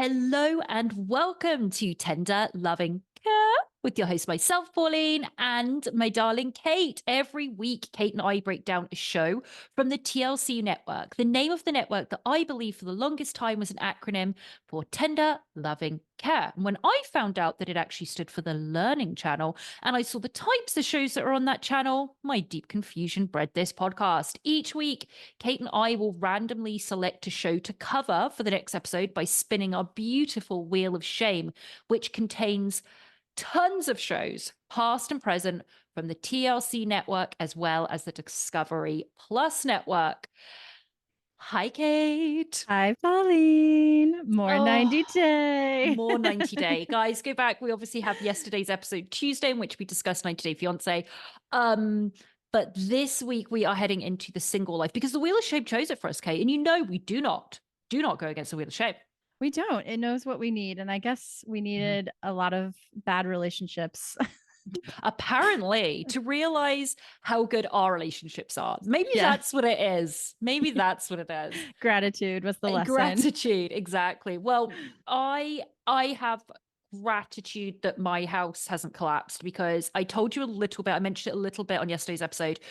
Hello and welcome to Tender Loving Care with your host, myself, Pauline, and my darling Kate. Every week, Kate and I break down a show from the TLC network, the name of the network that I believe for the longest time was an acronym for Tender Loving Care. And when I found out that it actually stood for the Learning Channel, and I saw the types of shows that are on that channel, my deep confusion bred this podcast. Each week, Kate and I will randomly select a show to cover for the next episode by spinning our beautiful Wheel of Shame, which contains tons of shows, past and present, from the TLC network as well as the Discovery Plus network. Hi, Kate. Hi, Pauline. More 90 Oh, day. more 90 Day. Guys, go back. We obviously have yesterday's episode Tuesday in which we discussed 90 Day Fiance. But this week we are heading into the single life because the Wheel of Shame chose it for us, Kate. And you know we do not go against the Wheel of Shame. We don't. It knows what we need. And I guess we needed a lot of bad relationships. Apparently, to realize how good our relationships are. Maybe that's what it is. Maybe that's what it is. Gratitude was the lesson. Gratitude, exactly. Well, I have gratitude that my house hasn't collapsed because I told you a little bit, I mentioned it a little bit on yesterday's episode.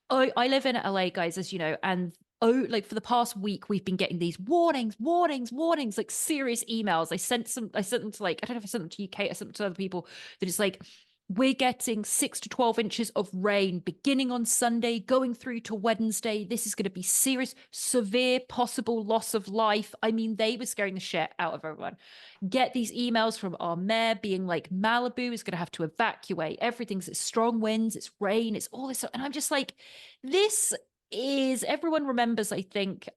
I live in LA, guys, as you know, and like for the past week, we've been getting these warnings, like serious emails. I sent them to, like, I don't know if I sent them to you, Kate, I sent them to other people, that it's like, we're getting 6 to 12 inches of rain beginning on Sunday, going through to Wednesday. This is going to be serious, severe, possible loss of life. I mean, they were scaring the shit out of everyone. Get these emails from our mayor being like, Malibu is going to have to evacuate. Everything's strong winds, it's rain, it's all this. And I'm just like, this is, everyone remembers, I think,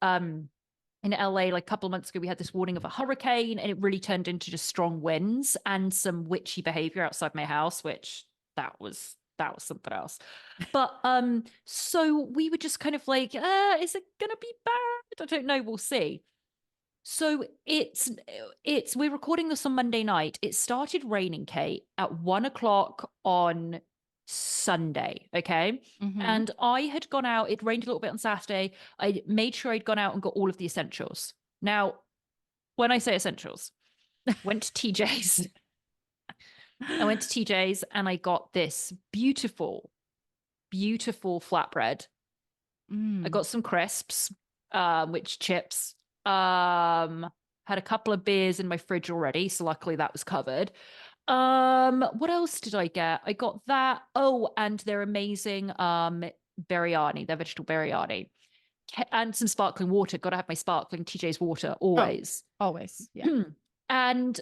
in LA, like a couple of months ago, we had this warning of a hurricane and it really turned into just strong winds and some witchy behavior outside my house, which that was something else. But so we were just kind of like, is it gonna be bad? I don't know, we'll see. So we're recording this on Monday night. It started raining, Kate, at 1 o'clock on Sunday. Okay. And I had gone out, it rained a little bit on Saturday. I made sure I'd gone out and got all of the essentials. Now, when I say essentials, went to TJ's. I went to TJ's and I got this beautiful, beautiful flatbread. I got some crisps, which chips. Had a couple of beers in my fridge already, so luckily that was covered. What else did I get? I got that. Oh, and their amazing biryani, their vegetable biryani. And some sparkling water. Gotta have my sparkling TJ's water always. Oh, always. Yeah. And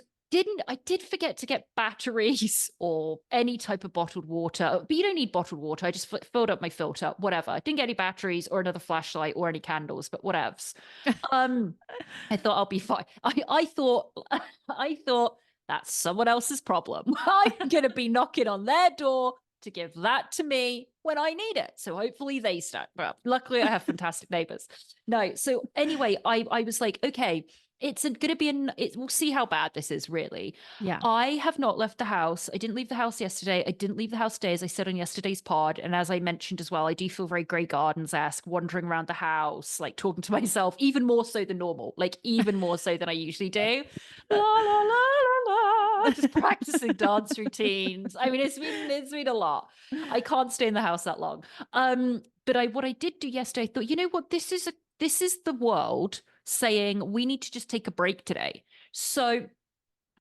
I did forget to get batteries or any type of bottled water, but you don't need bottled water. I just filled up my filter, whatever. I didn't get any batteries or another flashlight or any candles, but whatevs. I thought I'll be fine. I thought that's someone else's problem. I'm going to be knocking on their door to give that to me when I need it. So hopefully they start. Well, luckily I have fantastic neighbors. No. So anyway, I was like, okay, it's going to be we'll see how bad this is, really. Yeah. I have not left the house. I didn't leave the house yesterday. I didn't leave the house today, as I said on yesterday's pod. And as I mentioned as well, I do feel very Grey Gardens-esque, wandering around the house, like talking to myself, even more so than normal, like even more so than I usually do. La, la, la, la, la. Just practicing dance routines. I mean, it's been a lot. I can't stay in the house that long. But what I did do yesterday, I thought, you know what, this is the world saying we need to just take a break today. So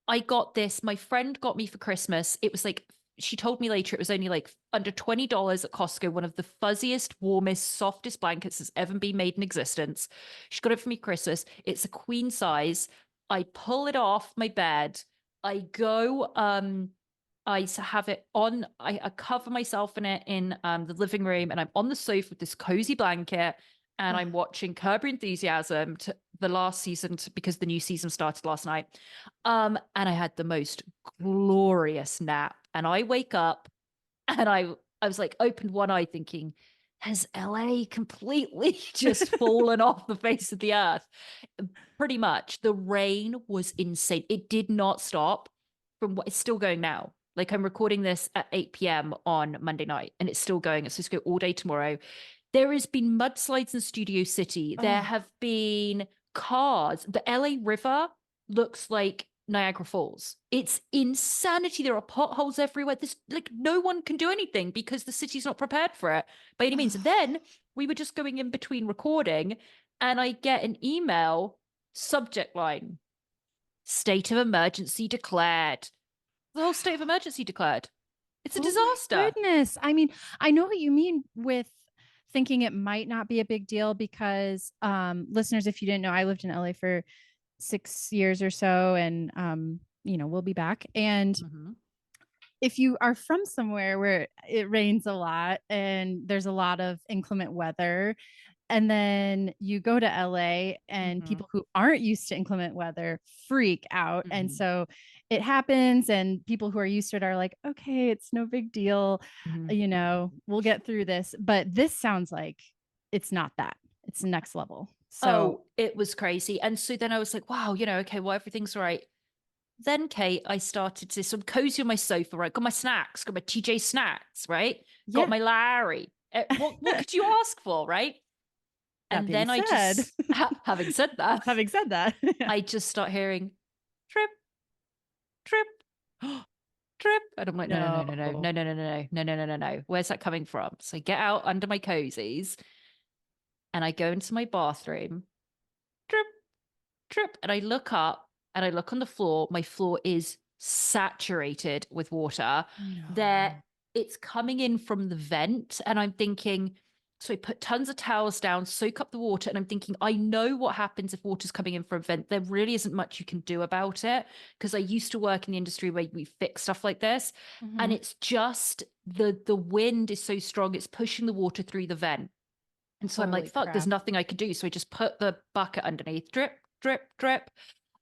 I got this. My friend got me for Christmas. It was like, she told me later, it was only like under $20 at Costco, one of the fuzziest, warmest, softest blankets that's ever been made in existence. She got it for me Christmas. It's a queen size. I pull it off my bed. I go, I have it on, I cover myself in it in the living room, and I'm on the sofa with this cozy blanket. And I'm watching Curb Your Enthusiasm to the last season because the new season started last night. And I had the most glorious nap. And I wake up and I was like, opened one eye thinking, has LA completely just fallen off the face of the earth? Pretty much. The rain was insane. It did not stop from what it's still going now. Like, I'm recording this at 8 p.m. on Monday night and it's still going. It's supposed to go all day tomorrow. There has been mudslides in Studio City. There have been cars. The LA River looks like Niagara Falls. It's insanity. There are potholes everywhere. There's like no one can do anything because the city's not prepared for it by any means. And then we were just going in between recording, and I get an email, subject line, state of emergency declared. The whole state of emergency declared. It's a disaster. My goodness. I mean, I know what you mean with thinking it might not be a big deal because listeners, if you didn't know, I lived in LA for 6 years or so, and we'll be back. And if you are from somewhere where it rains a lot and there's a lot of inclement weather, and then you go to LA and people who aren't used to inclement weather freak out. And so it happens, and people who are used to it are like, okay, it's no big deal. We'll get through this. But this sounds like it's not that. It's next level. So it was crazy. And so then I was like, wow, okay, well, everything's all right. Then, Kate, I started to sort of cozy on my sofa, right? Got my snacks, got my TJ snacks, right? Yeah. Got my Larry. What could you ask for, right? And then I just, having said that, I just start hearing trip, trip, trip. And I'm like, no. Where's that coming from? So I get out under my cozies and I go into my bathroom, trip, trip. And I look up and I look on the floor. My floor is saturated with water. It's coming in from the vent. And I'm thinking, so I put tons of towels down, soak up the water. And I'm thinking, I know what happens if water's coming in from a vent. There really isn't much you can do about it. Because I used to work in the industry where we fix stuff like this. And it's just the wind is so strong, it's pushing the water through the vent. And so I'm like, fuck, there's nothing I could do. So I just put the bucket underneath, drip, drip, drip.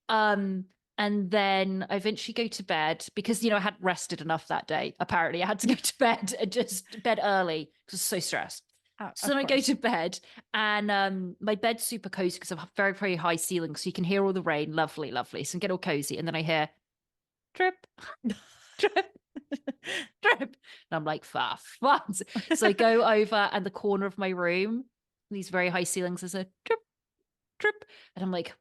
And then I eventually go to bed because, I hadn't rested enough that day. Apparently I had to go to bed and just bed early because I was so stressed. So then I go to bed, and my bed's super cozy because I have very, very high ceilings. So you can hear all the rain. Lovely, lovely. So I get all cozy. And then I hear drip, drip, drip. And I'm like, fuck. So I go over, and the corner of my room, these very high ceilings, there's a drip, drip. And I'm like,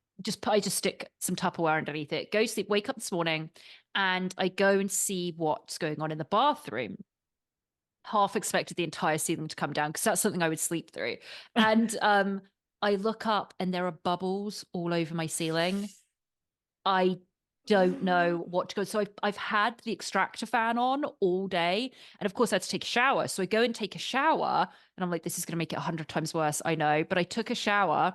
I just stick some Tupperware underneath it, go to sleep, wake up this morning, and I go and see what's going on in the bathroom. Half expected the entire ceiling to come down because that's something I would sleep through. And I look up and there are bubbles all over my ceiling. I don't know what to go. So I've had the extractor fan on all day. And of course I had to take a shower. So I go and take a shower and I'm like, this is going to make it 100 times worse. I know. But I took a shower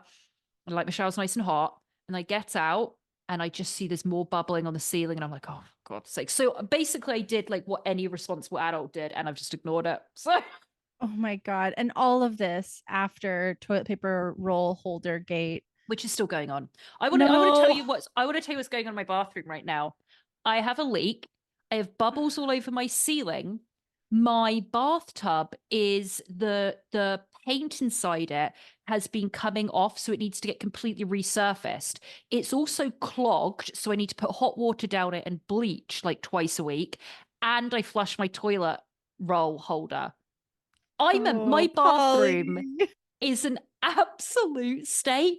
and like my shower's nice and hot. And I get out and I just see there's more bubbling on the ceiling. And I'm like, oh, for God's sake. So basically I did like what any responsible adult did. And I've just ignored it. So oh my God. And all of this after toilet paper roll holder gate, which is still going on. I want to tell you what's going on in my bathroom right now. I have a leak. I have bubbles all over my ceiling. My bathtub is the paint inside it has been coming off, so it needs to get completely resurfaced. It's also clogged, so I need to put hot water down it and bleach like twice a week. And I flush my toilet roll holder. My bathroom is an absolute state.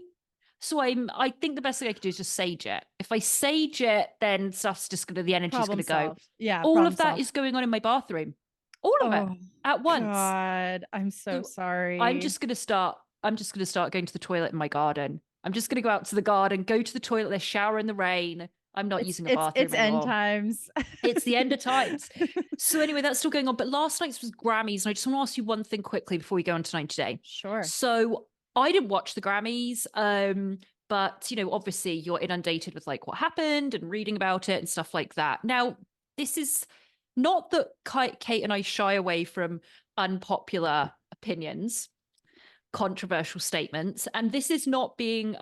So I think the best thing I could do is just sage it. If I sage it, then stuff's just the energy's gonna go. Yeah. All of that is going on in my bathroom. All of it at once. God, I'm so sorry. I'm just gonna start going to the toilet in my garden. I'm just gonna go out to the garden, go to the toilet, shower in the rain. I'm not using a bathroom it's anymore. End times. It's the end of times. So anyway, that's still going on. But last night's was Grammys, and I just want to ask you one thing quickly before we go on tonight today. Sure. So I didn't watch the Grammys, but obviously you're inundated with like what happened and reading about it and stuff like that. Now, this is not that Kate and I shy away from unpopular opinions, controversial statements, and this is not being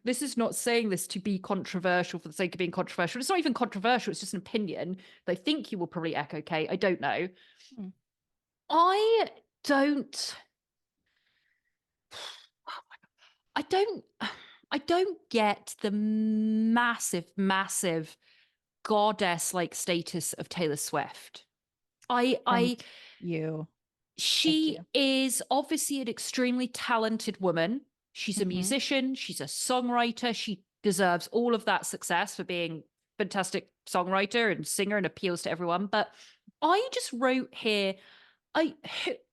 this is not saying this to be controversial for the sake of being controversial. It's not even controversial. It's just an opinion that I think you will probably echo, Kate. I don't know. I don't get the massive goddess like status of Taylor Swift. She is obviously an extremely talented woman. She's a musician, she's a songwriter, she deserves all of that success for being fantastic songwriter and singer and appeals to everyone. But I just wrote here, I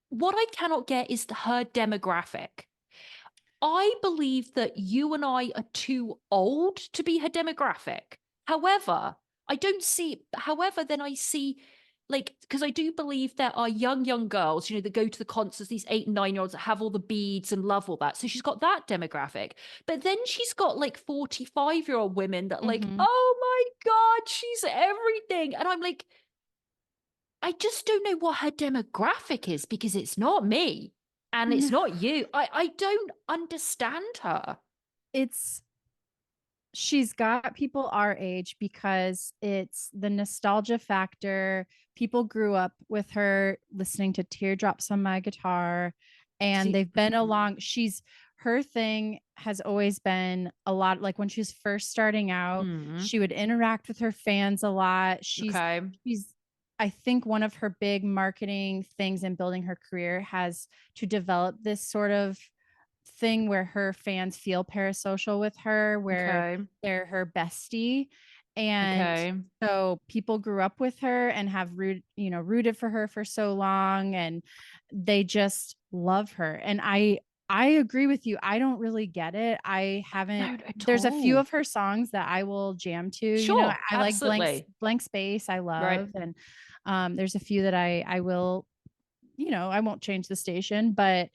what I cannot get is her demographic. I believe that you and I are too old to be her demographic. However, I don't see, however, then I see, like, because I do believe there are young girls, that go to the concerts, these 8 and 9 year olds that have all the beads and love all that. So she's got that demographic. But then she's got like 45-year-old women that, like, oh my God, she's everything. And I'm like, I just don't know what her demographic is because it's not me and it's not you. I don't understand her. She's got people our age because it's the nostalgia factor. People grew up with her listening to Teardrops on My Guitar, and they've been along. Her thing has always been a lot, like when she was first starting out, she would interact with her fans a lot. She's I think one of her big marketing things in building her career has to develop this sort of thing where her fans feel parasocial with her, where they're her bestie. And so people grew up with her and have rooted for her for so long, and they just love her. And I agree with you. I don't really get it. I haven't. There's a few of her songs that I will jam to. Sure, I like absolutely. Blank Space. I love, and there's a few that I will. I won't change the station, but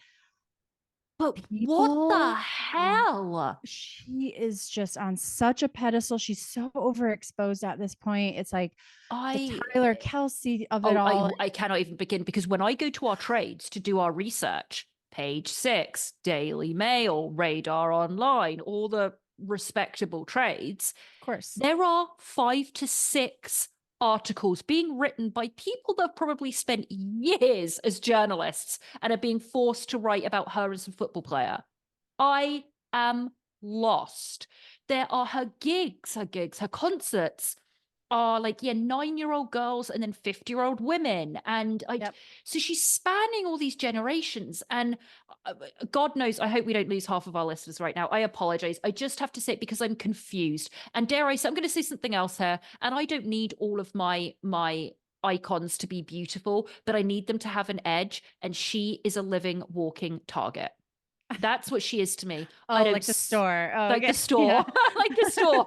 what the hell? She is just on such a pedestal. She's so overexposed at this point. It's like the Tyler Kelsey of it all. I cannot even begin, because when I go to our trades to do our research, Page 6, Daily Mail, Radar Online, all the respectable trades, of course, there are 5 to 6 articles being written by people that have probably spent years as journalists and are being forced to write about her as a football player. I am lost. There are her concerts are like 9-year-old girls and then 50-year-old women, and so she's spanning all these generations. And God knows, I hope we don't lose half of our listeners right now. I apologize. I just have to say it because I'm confused. And dare I say, I'm going to say something else here, and I don't need all of my icons to be beautiful, but I need them to have an edge, and she is a living walking target. That's what she is to me. Like the store. The store. Like the store.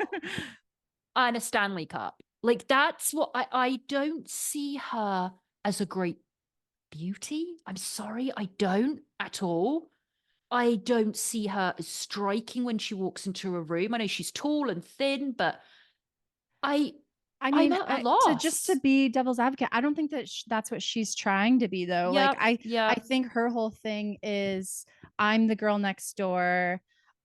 And a Stanley Cup. Like, that's what I don't see her as a great beauty. I'm sorry, I don't at all. I don't see her as striking when she walks into a room. I know she's tall and thin, but I mean, to be devil's advocate, I don't think that that's what she's trying to be, though. I think her whole thing is, I'm the girl next door.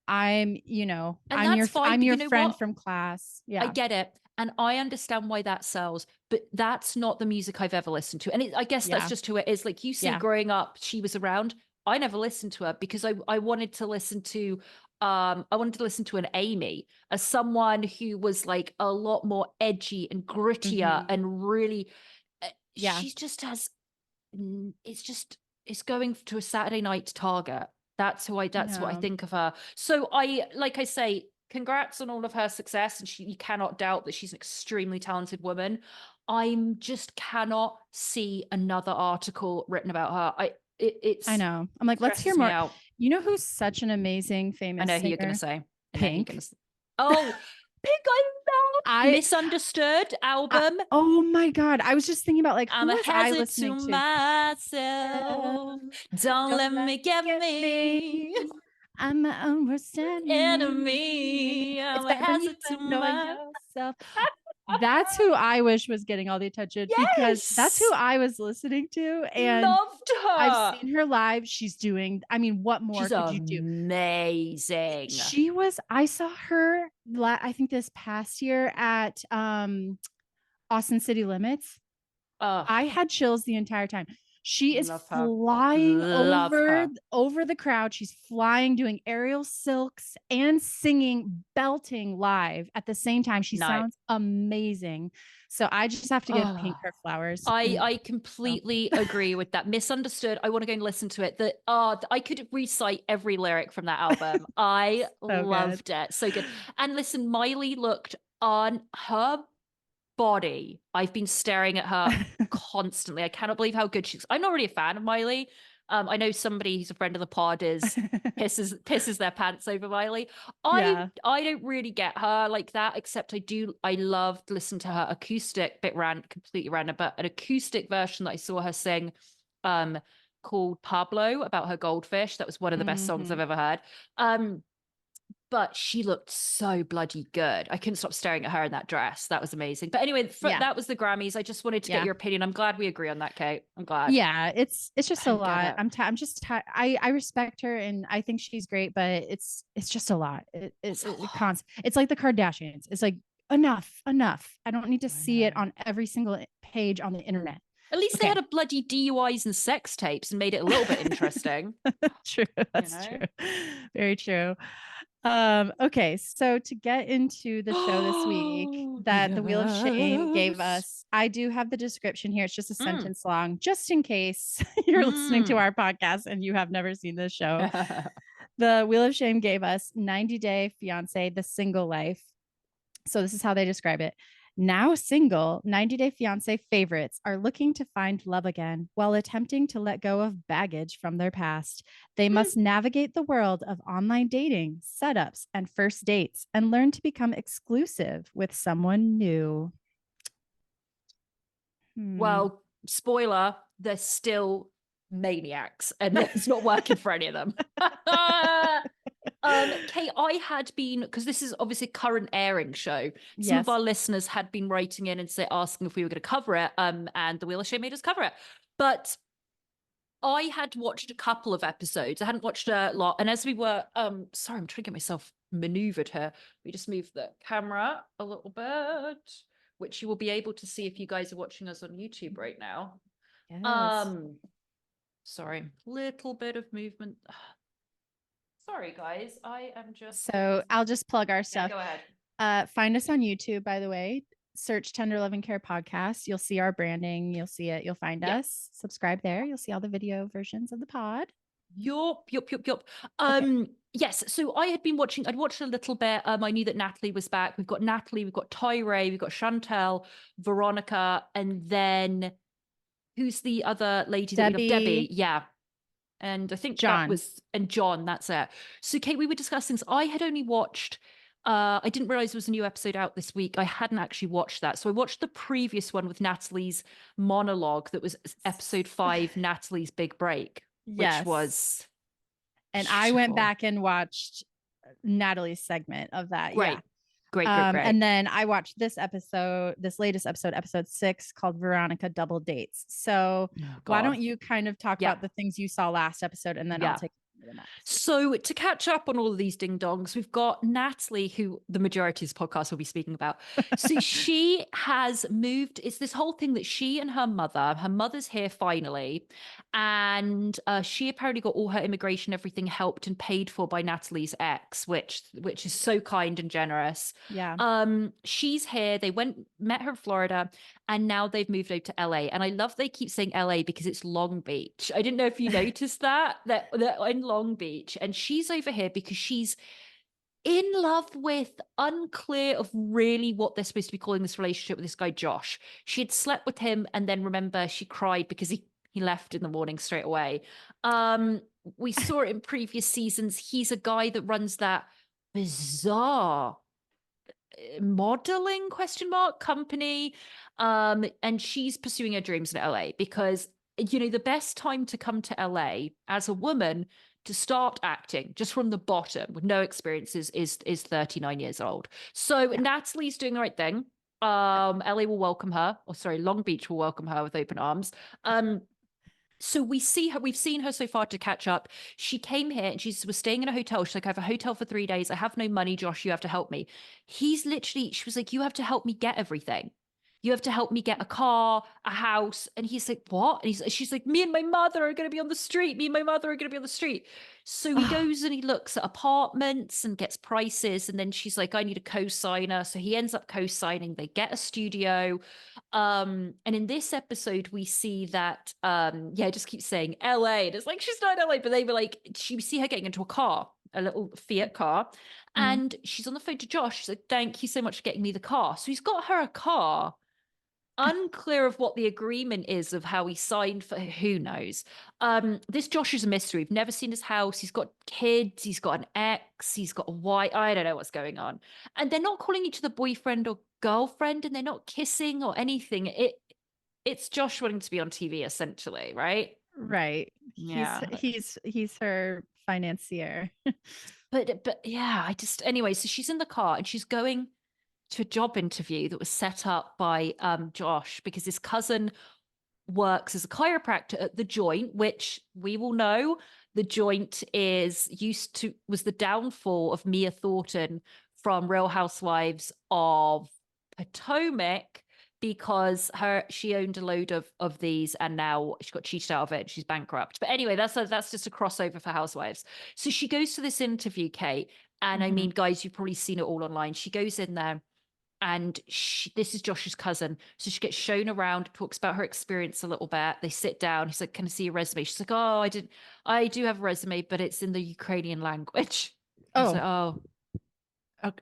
I'm your friend from class. Yeah, I get it. And I understand why that sells, but that's not the music I've ever listened to. And I guess that's just who it is. Like you say, growing up, she was around. I never listened to her because I wanted to listen to an Amy, as someone who was like a lot more edgy and grittier and really, she's just has, it's going to a Saturday night Target. That's what I think of her. So like I say, congrats on all of her success, and you cannot doubt that she's an extremely talented woman. I'm just cannot see another article written about her. I know. I'm like, let's hear more. Out. You know who's such an amazing famous singer? I know who you're going to say. Pink. Oh, Pink, I love Misunderstood album. Oh my God. I was just thinking about like, I'm a hazard to myself. Don't let me get me. I'm my own worst enemy. I'm a hazard to myself. That's who I wish was getting all the attention, because that's who I was listening to, and loved her. I've seen her live. She's doing, I mean, what more could you do? Amazing. I saw her, I think this past year at Austin City Limits. I had chills the entire time. She is Love her. flying Love her. over the crowd. She's flying, doing aerial silks and singing, belting live at the same time. She No. sounds amazing. So I just have to give Pink Oh, her flowers. I completely agree with that. Misunderstood. I want to go and listen to it. That I could recite every lyric from that album. I So good. loved it. So good. And listen, Miley looked on her body. I've been staring at her constantly. I cannot believe how good she's. I'm not really a fan of Miley. I know somebody who's a friend of the pod is pisses their pants over Miley. Yeah. I don't really get her like that, except I loved listening to her acoustic completely random, but an acoustic version that I saw her sing called Pablo about her goldfish. That was one of the best songs I've ever heard. But she looked so bloody good. I couldn't stop staring at her in that dress. That was amazing. But anyway, that was the Grammys. I just wanted to get your opinion. I'm glad we agree on that, Kate. I'm glad. Yeah, it's just a lot. I'm just I respect her and I think she's great, but it's just a lot. It's like the Kardashians. It's like enough. I don't need to see it on every single page on the internet. At least they had a bloody DUIs and sex tapes and made it a little bit interesting. True. That's true. Very true. Okay, so to get into the show this week that the Wheel of Shame gave us, I do have the description here. It's just a sentence long, just in case you're listening to our podcast and you have never seen this show. The Wheel of Shame gave us 90 Day Fiance, the single life. So this is how they describe it. Now single, 90 Day Fiance favorites are looking to find love again while attempting to let go of baggage from their past. They must navigate the world of online dating, setups, and first dates and learn to become exclusive with someone new. Well, spoiler, they're still maniacs and it's not working for any of them. Kate, I had been, because this is obviously a current airing show. Some of our listeners had been writing in and asking if we were going to cover it. And the Wheel of Shame made us cover it. But I had watched a couple of episodes. I hadn't watched a lot. And as we were, sorry, I'm trying to get myself maneuvered here. We just moved the camera a little bit, which you will be able to see if you guys are watching us on YouTube right now. Yes. Sorry, little bit of movement. Sorry, guys. I am just. So I'll just plug our stuff. Go ahead. Find us on YouTube, by the way. Search Tender Love and Care Podcast. You'll see our branding. You'll see it. You'll find us. Subscribe there. You'll see all the video versions of the pod. Yup. Yes. So I'd watched a little bit. I knew that Natalie was back. We've got Natalie, we've got Tyree, we've got Chantal, Veronica, and then who's the other lady? Debbie. Debbie. Yeah. And I think John. John, that's it. So Kate, we were discussing, I had only watched, I didn't realize there was a new episode out this week. I hadn't actually watched that. So I watched the previous one with Natalie's monologue that was episode 5, Natalie's Big Break, which was and beautiful. I went back and watched Natalie's segment of that. Great. Yeah. Great. And then I watched this latest episode, episode 6, called Veronica Double Dates. So why don't you kind of talk about the things you saw last episode, and then I'll take the next. So to catch up on all of these ding dongs, we've got Natalie, who the majority of this podcast will be speaking about. So she has moved. It's this whole thing that she and her mother's here finally. And she apparently got all her immigration, everything helped and paid for by Natalie's ex, which is so kind and generous. Yeah. She's here. They met her in Florida, and now they've moved over to LA. And I love they keep saying LA because it's Long Beach. I didn't know if you noticed that in Long Beach, and she's over here because she's in love with, unclear of really what they're supposed to be calling this relationship with this guy Josh. She had slept with him, and then remember she cried because he left in the morning straight away. We saw it in previous seasons. He's a guy that runs that bizarre modeling company, and she's pursuing her dreams in LA because the best time to come to LA as a woman to start acting just from the bottom with no experiences is 39 years old. So Natalie's doing the right thing. LA will welcome her, Long Beach will welcome her with open arms. So we've seen her so far to catch up. She came here and she was staying in a hotel. She's like, I have a hotel for 3 days. I have no money, Josh, you have to help me. She was like, you have to help me get everything. you have to help me get a car, a house. And he's like, what? And she's like, me and my mother are going to be on the street. Me and my mother are going to be on the street. So he goes and he looks at apartments and gets prices. And then she's like, I need a co-signer. So he ends up co-signing. They get a studio. And in this episode, we see that, I just keep saying LA. And it's like, she's not in LA, but they were like, we see her getting into a car, a little Fiat car. And she's on the phone to Josh. She's like, thank you so much for getting me the car. So he's got her a car. Unclear of what the agreement is of how he signed for, who knows. This Josh is a mystery. We've never seen his house. He's got kids, he's got an ex, he's got a wife. I don't know what's going on. And they're not calling each other boyfriend or girlfriend, and they're not kissing or anything. It's Josh wanting to be on TV, essentially, right? Right. Yeah. He's her financier. But yeah, anyway, so she's in the car and she's going to a job interview that was set up by Josh, because his cousin works as a chiropractor at the Joint, which we will know the Joint was the downfall of Mia Thornton from Real Housewives of Potomac, because she owned a load of these and now she got cheated out of it and she's bankrupt. But anyway, that's just a crossover for Housewives. So she goes to this interview, Kate, and I mean, guys, you've probably seen it all online. She goes in there and this is Josh's cousin. So she gets shown around, talks about her experience a little bit. They sit down. He's like, can I see your resume? She's like, oh, I do have a resume, but it's in the Ukrainian language. He's like, oh,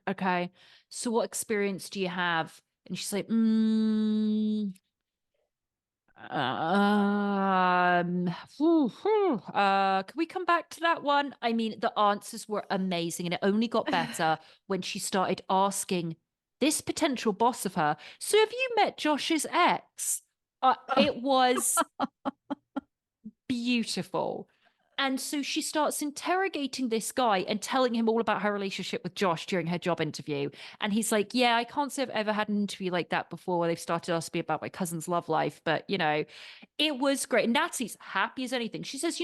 okay. So what experience do you have? And she's like, can we come back to that one? I mean, the answers were amazing, and it only got better when she started asking this potential boss of her, so have you met Josh's ex? It was beautiful. And so she starts interrogating this guy and telling him all about her relationship with Josh during her job interview. And he's like, yeah, I can't say I've ever had an interview like that before where they've started asking me about my cousin's love life. But, it was great. And Natalie's happy as anything. She says,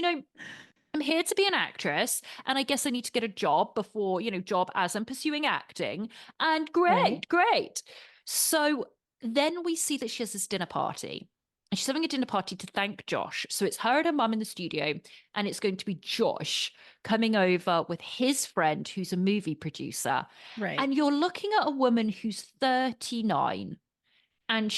I'm here to be an actress, and I guess I need to get a job before, job as I'm pursuing acting. And great. So then we see that she has this dinner party. And she's having a dinner party to thank Josh. So it's her and her mum in the studio, and it's going to be Josh coming over with his friend who's a movie producer. Right. And you're looking at a woman who's 39, and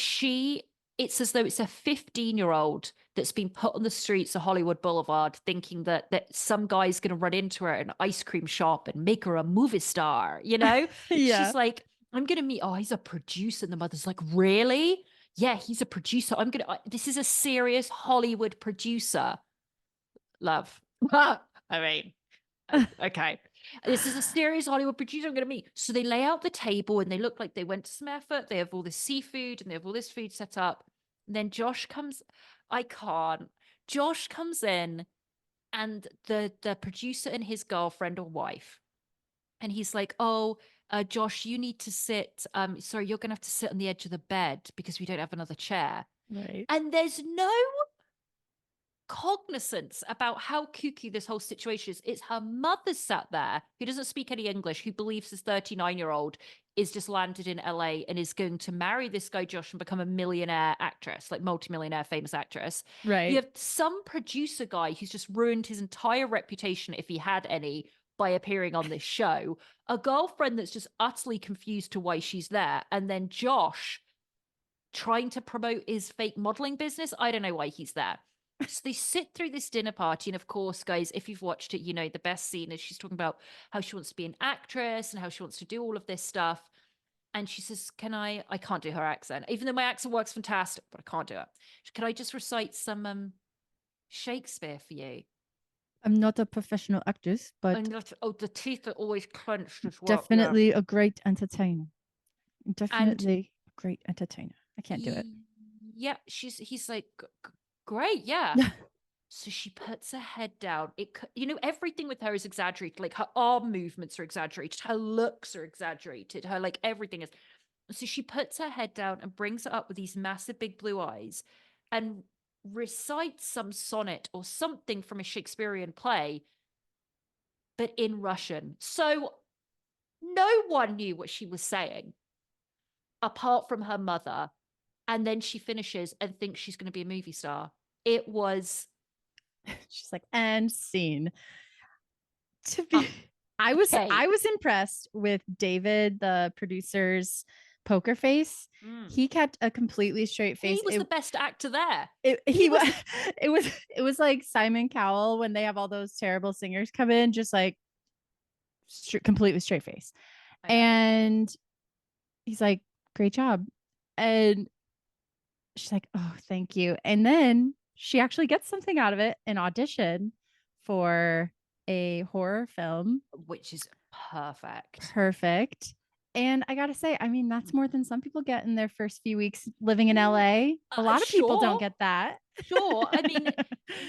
it's as though it's a 15-year-old that's been put on the streets of Hollywood Boulevard thinking that some guy's going to run into her at an ice cream shop and make her a movie star, Yeah. She's like, I'm going to meet, he's a producer. And the mother's like, really? Yeah, he's a producer. This is a serious Hollywood producer. Love. I mean, okay. This is a serious Hollywood producer I'm going to meet. So they lay out the table and they look like they went to some effort. They have all this seafood and they have all this food set up. And then Josh comes in, and the producer and his girlfriend or wife. And he's like, oh, Josh, you need to sit. Sorry, you're going to have to sit on the edge of the bed because we don't have another chair. Right. And there's no cognizance about how kooky this whole situation is. It's her mother sat there who doesn't speak any English, who believes this 39-year-old is just landed in LA and is going to marry this guy Josh and become a millionaire actress, like multimillionaire famous actress. Right. You have some producer guy who's just ruined his entire reputation, if he had any, by appearing on this show. A girlfriend that's just utterly confused to why she's there. And then Josh trying to promote his fake modeling business. I don't know why he's there. So they sit through this dinner party. And of course, guys, if you've watched it, the best scene is she's talking about how she wants to be an actress and how she wants to do all of this stuff. And she says, I can't do her accent, even though my accent works fantastic, but I can't do it. Can I just recite some Shakespeare for you? I'm not a professional actress, but the teeth are always clenched as well. definitely a great entertainer. Definitely a great entertainer. I can't do it. Yeah, he's like, great, yeah. So she puts her head down. Everything with her is exaggerated. Like her arm movements are exaggerated. Her looks are exaggerated. Her everything is. So she puts her head down and brings it up with these massive big blue eyes and recites some sonnet or something from a Shakespearean play, but in Russian. So no one knew what she was saying apart from her mother. And then she finishes and thinks she's going to be a movie star. It was She's like, and scene. To uh, be okay. I was impressed with David, the producer's poker face. Mm. He kept a completely straight He face. was the best actor there. He He was was it was like Simon Cowell when they have all those terrible singers come in, just like completely straight face. I know. And he's like, great job. And she's like, oh, thank you. And then she actually gets something out of it, an audition for a horror film. Which is perfect. Perfect. And I got to say, I mean, that's more than some people get in their first few weeks living in LA. A lot of people don't Sure. get that. Sure. I mean,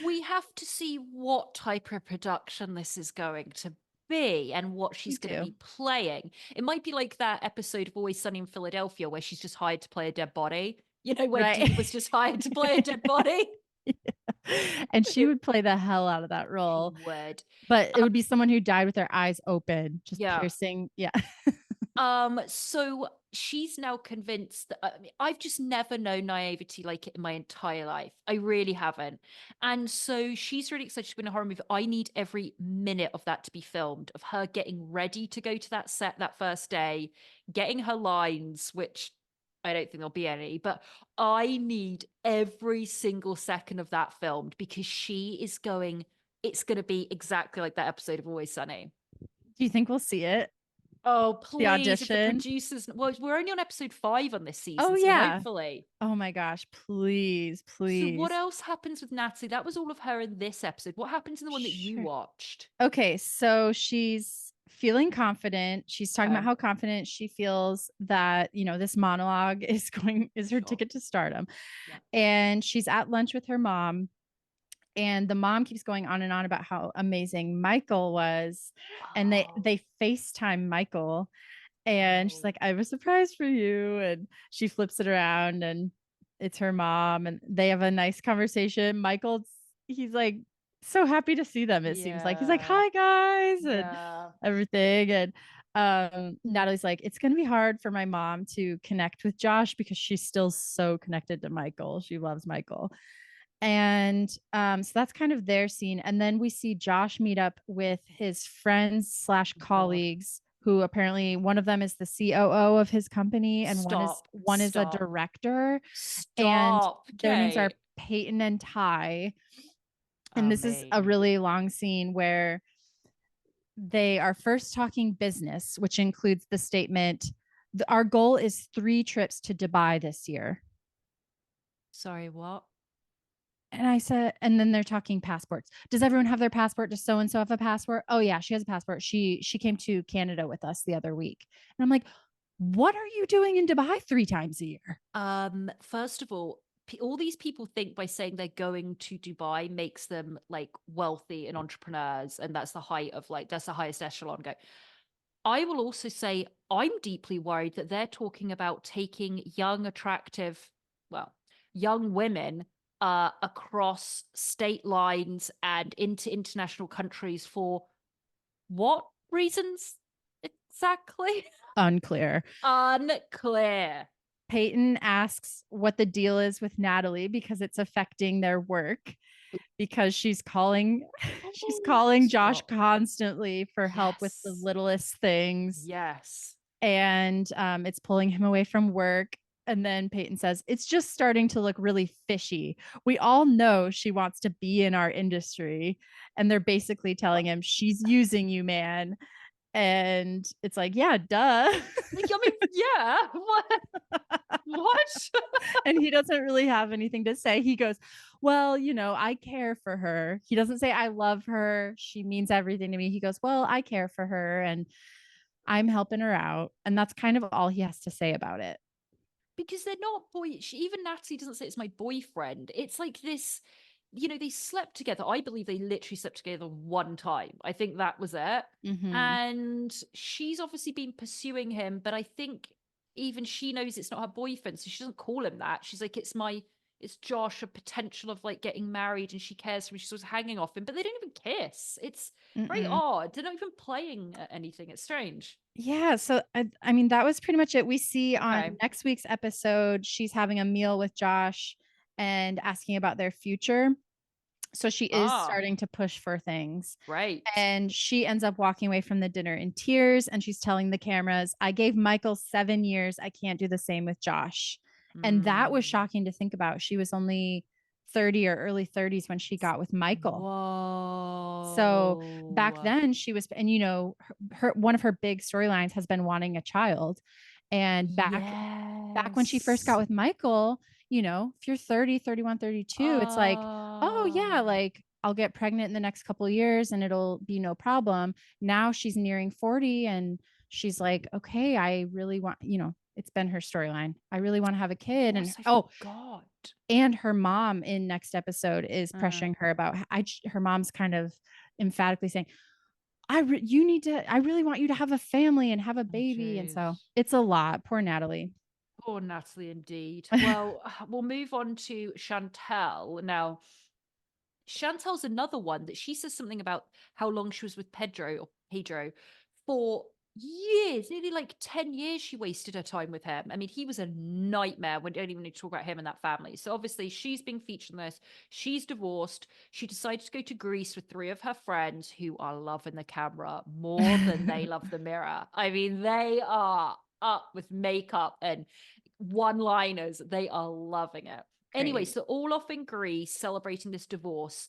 we have to see what type of production this is going to be and what We she's going to do. be playing. It might be like that episode of Always Sunny in Philadelphia where she's just hired to play a dead body. You know, where Right. Dee was just hired to play a dead body. And she It, would play the hell out of that she role. would. But it would be someone who died with their eyes open, just Yeah. piercing. Yeah. So she's now convinced that I mean, I've just never known naivety like it in my entire life. I really haven't. And so she's really excited to be in a horror movie. I need every minute of that to be filmed, of her getting ready to go to that set that first day, getting her lines, which I don't think there'll be any, but I need every single second of that filmed because it's going to be exactly like that episode of Always Sunny. Do you think we'll see it? Oh, The please, if the audition? producers, well, we're only on episode 5 on this Oh, season, so yeah. hopefully. Oh my gosh. Please, So, what please. else happens with Natalie? That was all of her in this episode. What happens in the one that you Sure. watched? Okay, so she's feeling confident. She's talking about Okay, how confident she feels that, this monologue is her sure. ticket to stardom. Yeah. And she's at lunch with her mom, and the mom keeps going on and on about how amazing Michael was. And Oh, they FaceTime Michael, and she's oh, like, I have a surprise for you. And she flips it around, and it's her mom, and they have a nice conversation. He's like so happy to see them. It seems like he's like, yeah, hi guys, and yeah. everything. And Natalie's like, it's gonna be hard for my mom to connect with Josh because she's still so connected to Michael. She loves Michael. And so that's kind of their scene. And then we see Josh meet up with his friends slash God, colleagues, who apparently one of them is the COO of his company, and stop, one is a stop, director. And stop. their names are Okay. Peyton and Ty. And this is a Amazing. really long scene where they are first talking business, which includes the statement, our goal is 3 trips to Dubai this year. Sorry, what? And I said, and then they're talking passports. Does everyone have their passport? Does so and so have a passport? Oh yeah, she has a passport. She came to Canada with us the other week. And I'm like, what are you doing in Dubai 3 times a year? First of all these people think by saying they're going to Dubai makes them like wealthy and entrepreneurs, and that's the height of like that's the highest echelon go. I will also say I'm deeply worried that they're talking about taking young, attractive, well, young women across state lines and into international countries for what reasons exactly? Unclear. Unclear. Peyton asks what the deal is with Natalie because it's affecting their work, because she's Oh, calling Josh stop. constantly for help with the Yes. littlest things, Yes. and it's pulling him away from work. And then Peyton says, it's just starting to look really fishy. We all know she wants to be in our industry. And they're basically telling him, she's using you, man. And it's like, yeah, duh. Like, I mean, yeah. What? And he doesn't really have anything to say. He goes, well, I care for her. He doesn't say, I love her, she means everything to me. He goes, well, I care for her, and I'm helping her out. And that's kind of all he has to say about it. Because they're not even Natalie doesn't say it's my boyfriend. It's like this, they slept together. I believe they literally slept together one time. I think that was it. Mm-hmm. And she's obviously been pursuing him, but I think even she knows it's not her boyfriend, so she doesn't call him that. She's like, it's Josh, a potential of like getting married, and she cares for him. She's sort of hanging off him, but they don't even kiss. It's very Mm-mm. odd. They're not even playing at anything. It's strange. Yeah, so I mean that was pretty much it. We see on Okay. next week's episode she's having a meal with Josh and asking about their future. So she is Ah, starting to push for things. great. And she ends up walking away from the dinner in tears and she's telling the cameras, I gave Michael 7 years. I can't do the same with Josh. And that was Mm. shocking to think about. She was only 30 or early 30s when she got with Michael. So back Whoa. then she was, and her one of her big storylines has been wanting a child. And back when she first got Yes. with Michael, if you're 30, 31, 32, it's like, oh yeah, Oh, like I'll get pregnant in the next couple of years and it'll be no problem. Now she's nearing 40 and she's like, okay, I really want, it's been her storyline. I really want to have a of kid. And course I oh, forgot. and her mom in next episode is Mm. pressuring her about her mom's kind of emphatically saying, you need to, I really want you to have a family and have a Oh, baby. And so jeez. it's a lot. Poor Natalie. Poor Natalie, indeed. Well, we'll move on to Chantal. Now, Chantal's another one that she says something about how long she was with Pedro for years, nearly like 10 years she wasted her time with him. I mean, he was a nightmare. We don't even need to talk about him and that family. So obviously she's being featured in this. She's divorced. She decided to go to Greece with three of her friends who are loving the camera more than they love the mirror. I mean, they are up with makeup and one-liners. They are loving it. Anyway, Great. so all off in Greece celebrating this divorce.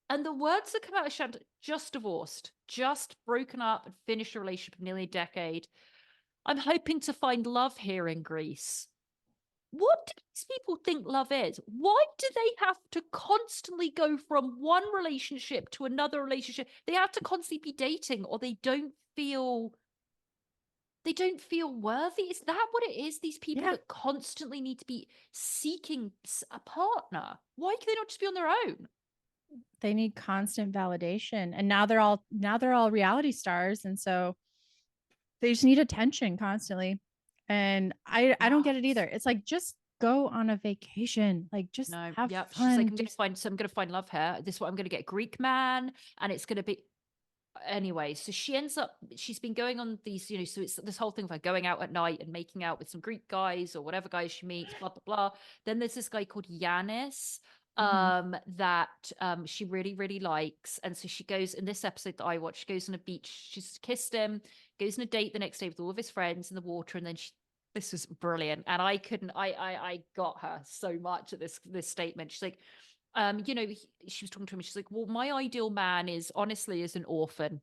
And the words that come out of Chantal, just divorced, just broken up and finished a relationship for nearly a decade. I'm hoping to find love here in Greece. What do these people think love is? Why do they have to constantly go from one relationship to another relationship? They have to constantly be dating or they don't feel worthy. Is that what it is? These people Yeah. that constantly need to be seeking a partner. Why can they not just be on their own? They need constant validation. And now they're all reality stars. And so they just need attention constantly. And I don't get it either. Nuts. It's like just go on a vacation. Like just No, have yep. She's like, fun. Just I'm gonna find love here. This is what I'm gonna get Greek man, and it's gonna be anyway. So she's been going on these, so it's this whole thing of her going out at night and making out with some Greek guys or whatever guys she meets, blah blah blah. Then there's this guy called Yanis, mhm. that she really, really likes. And so she goes in this episode that I watched, she goes on a beach, she's kissed him, goes on a date the next day with all of his friends in the water, and then this was brilliant. And I couldn't, I got her so much at this statement. She's like, she was talking to him. She's like, well, my ideal man is honestly is an orphan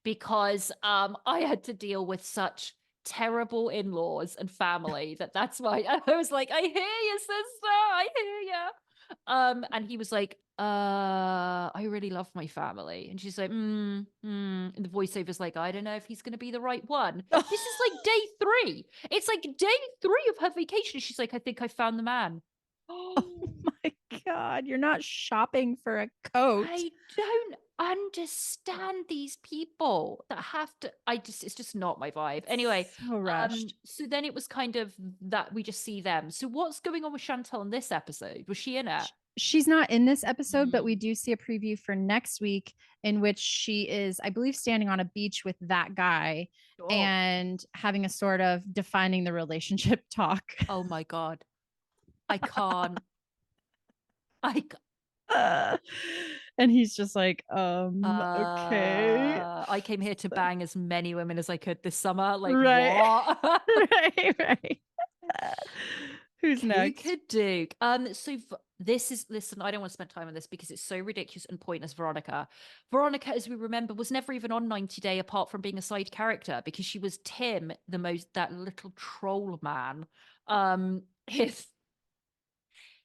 because I had to deal with such terrible in-laws and family that's why I was like, I hear you, sister. I hear you. And he was like, I really love my family. And she's like, and the voiceover's like, I don't know if he's gonna be the right one. This is like day three. It's like day three of her vacation. She's like, I think I found the man. Oh my God. You're not shopping for a coat. I don't understand these people that have to. It's just not my vibe. Anyway, It's so rushed. so then it was kind of that we just see them. So what's going on with Chantal in this episode? Was she in it? She's not in this episode, but we Mm. do see a preview for next week in which she is, I believe, standing on a beach with that guy Oh, and having a sort of defining the relationship talk. oh my God. I can't. I Uh, and he's just like, okay. I came here to bang as many women as I could this summer. Like Right. what? Right. Who's next? Duke. This is listen, I don't want to spend time on this because it's so ridiculous and pointless. Veronica. Veronica, as we remember, was never even on 90 Day apart from being a side character because she was Tim, that little troll man.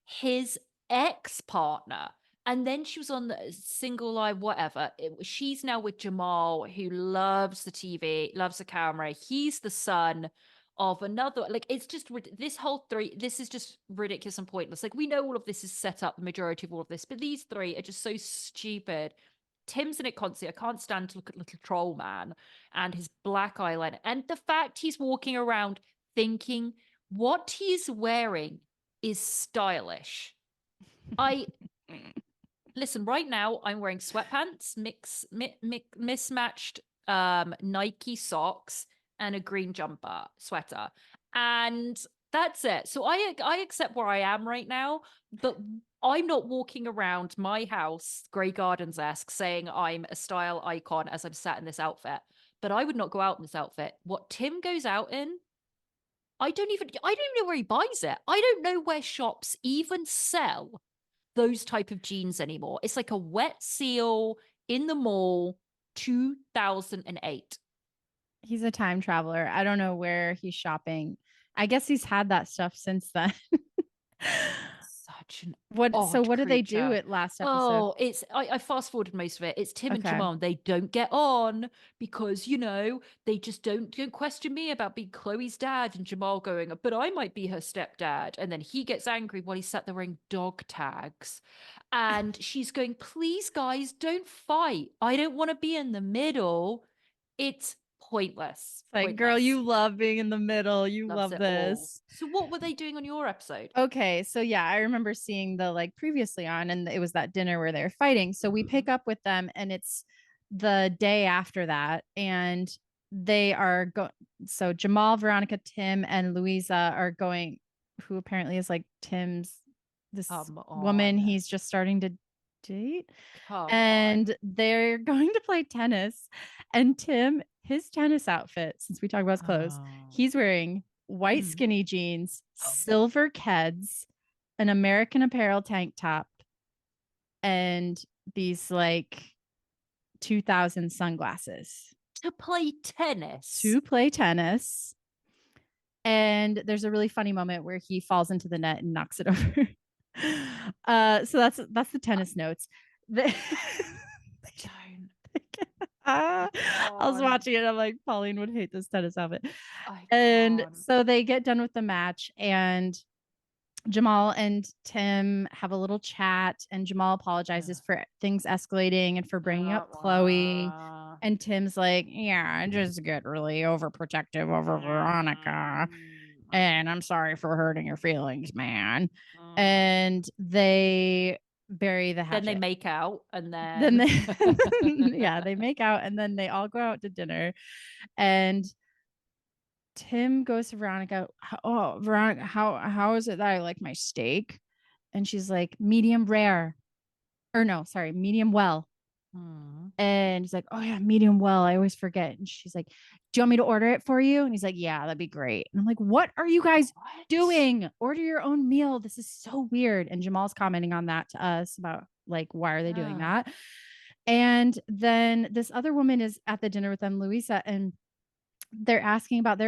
His ex-partner. And then she was on the single live, whatever. She's now with Jamal, who loves the TV, loves the camera. He's the son of another. Like, it's just this whole three. This is just ridiculous and pointless. Like, we know all of this is set up, the majority of all of this, but these three are just so stupid. Tim's in it constantly. I can't stand to look at little troll man and his black eyeliner. And the fact he's walking around thinking what he's wearing is stylish. I listen right now. I'm wearing sweatpants, mismatched Nike socks, and a green jumper sweater. And that's it. So I accept where I am right now, but I'm not walking around my house, Grey Gardens-esque, saying I'm a style icon as I'm sat in this outfit. But I would not go out in this outfit. What Tim goes out in, I don't even know where he buys it. I don't know where shops even sell those type of jeans anymore. It's like a wet seal in the mall, 2008. He's a time traveler. I don't know where he's shopping. I guess he's had that stuff since then. Such an So odd what do they do creature. at last episode? Oh, I fast forwarded most of it. It's Tim and Okay. Jamal. They don't get on because, they just don't question me about being Chloe's dad, and Jamal going, but I might be her stepdad. And then he gets angry while he's sat there wearing dog tags. And she's going, please, guys, don't fight. I don't want to be in the middle. It's pointless. It's like, girl, Pointless. you love being in the middle. You Loves love it all. this. So what were they doing on your episode? Okay, so yeah, I remember seeing the like previously on, and it was that dinner where they're fighting. So we pick up with them, and it's the day after that, and they are going. So Jamal, Veronica, Tim, and Louisa are going. Who apparently is like Tim's this Come woman on. he's just starting to date, Come on. and they're going to play tennis. And Tim, his tennis outfit, since we talk about his clothes, Oh. he's wearing white Mm. skinny jeans, silver Keds, an American Apparel tank top, and these like 2000 sunglasses To play tennis. to play tennis. And there's a really funny moment where he falls into the net and knocks it over. So that's the tennis notes. Don't. I was can't. watching it. I'm like, Pauline would hate this tennis outfit. I And can't. so they get done with the match, and Jamal and Tim have a little chat, and Jamal apologizes for things escalating and for bringing up Chloe. And Tim's like, yeah, I just get really overprotective over Veronica. And I'm sorry for hurting your feelings, man. And they bury the Then they hatchet. make out, and Then then they, yeah, they make out, and then they all go out to dinner. And Tim goes to Veronica. Oh, Veronica, how is it that I like my steak? And she's like, medium rare. Or no, sorry, medium well. And he's like, oh yeah, medium well. I always forget. And she's like, do you want me to order it for you? And he's like, yeah, that'd be great. And I'm like, what are you guys doing? Order your own meal. This is so weird. And Jamal's commenting on that to us about like, why are they doing that? And then this other woman is at the dinner with them, Louisa, and they're asking about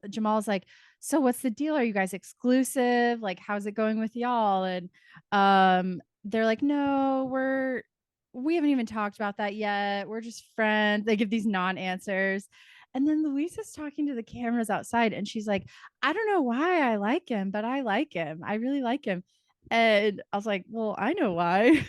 Jamal's like, so what's the deal? Are you guys exclusive? Like, how's it going with y'all? And they're like, no, we haven't even talked about that yet. We're just friends. They give these non-answers. And then Louisa's talking to the cameras outside, and she's like, I don't know why I like him, but I like him. I really like him. And I was like, well, I know why. You're on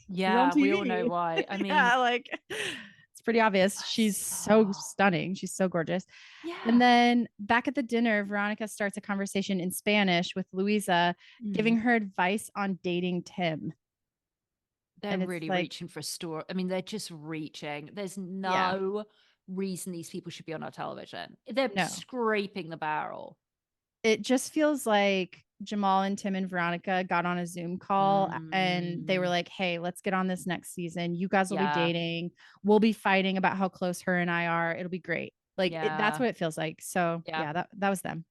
yeah, TV. we all know why. I mean, yeah, like it's pretty obvious. She's so stunning. She's so gorgeous. yeah. And then back at the dinner, Veronica starts a conversation in Spanish with Louisa, giving her advice on dating Tim. They're really like, reaching for a story. I mean, they're just reaching. There's yeah, no reason these people should be on our television. They're no. scraping the barrel. It just feels like Jamal and Tim and Veronica got on a Zoom call and they were like, hey, let's get on this next season. You guys will be dating. We'll be fighting about how close her and I are. It'll be great. Like that's what it feels like. So yeah, that was them.